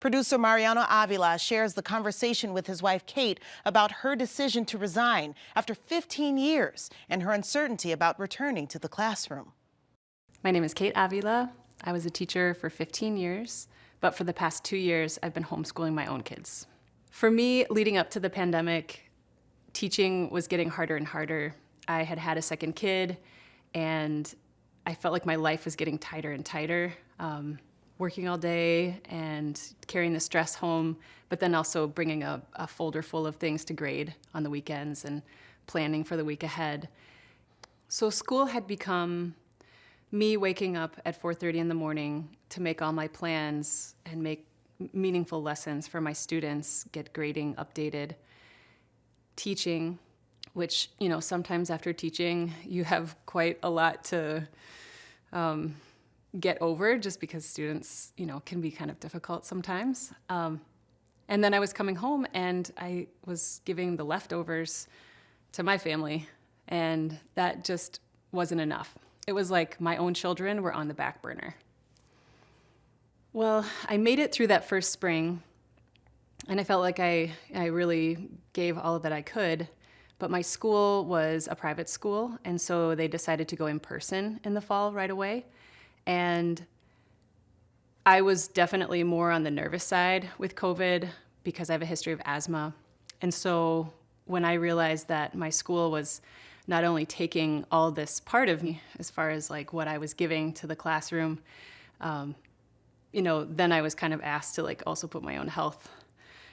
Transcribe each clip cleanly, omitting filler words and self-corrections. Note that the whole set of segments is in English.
Producer Mariano Avila shares the conversation with his wife Kate about her decision to resign after 15 years and her uncertainty about returning to the classroom. My name is Kate Avila. I was a teacher for 15 years, but for the past 2 years, I've been homeschooling my own kids. For me, leading up to the pandemic, teaching was getting harder and harder. I had had a second kid, and I felt like my life was getting tighter and tighter. Working all day and carrying the stress home, but then also bringing a folder full of things to grade on the weekends and planning for the week ahead. So school had become me waking up at 4:30 in the morning to make all my plans and make meaningful lessons for my students, get grading updated, teaching, which, sometimes after teaching, you have quite a lot to get over just because students, can be kind of difficult sometimes. And then I was coming home and I was giving the leftovers to my family, and that just wasn't enough. It was like my own children were on the back burner. Well, I made it through that first spring, and I felt like I really gave all that I could, but my school was a private school, and so they decided to go in person in the fall right away. And I was definitely more on the nervous side with COVID because I have a history of asthma. And so when I realized that my school was not only taking all this part of me as far as like what I was giving to the classroom, then I was kind of asked to like also put my own health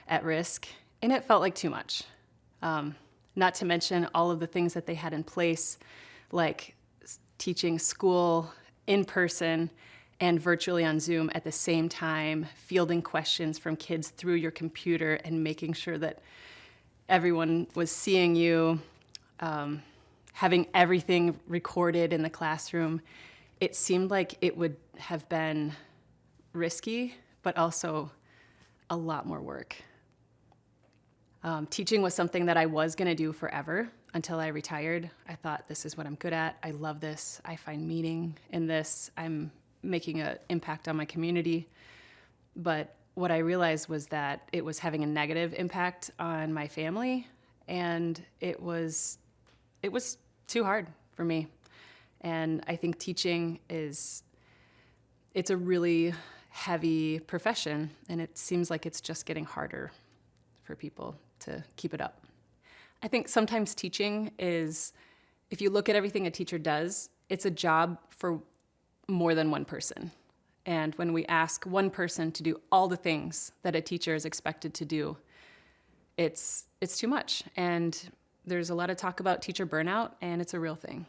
at risk. And it felt like too much. Not to mention all of the things that they had in place, like teaching school in person and virtually on Zoom at the same time, fielding questions from kids through your computer and making sure that everyone was seeing you, having everything recorded in the classroom. It seemed like it would have been risky, but also a lot more work. Teaching was something that I was going to do forever until I retired. I thought, this is what I'm good at. I love this. I find meaning in this. I'm making an impact on my community. But what I realized was that it was having a negative impact on my family, and it was too hard for me. And I think teaching it's a really heavy profession, and it seems like it's just getting harder for people to keep it up. I think sometimes teaching is, if you look at everything a teacher does, it's a job for more than one person. And when we ask one person to do all the things that a teacher is expected to do, it's too much. And there's a lot of talk about teacher burnout, and it's a real thing.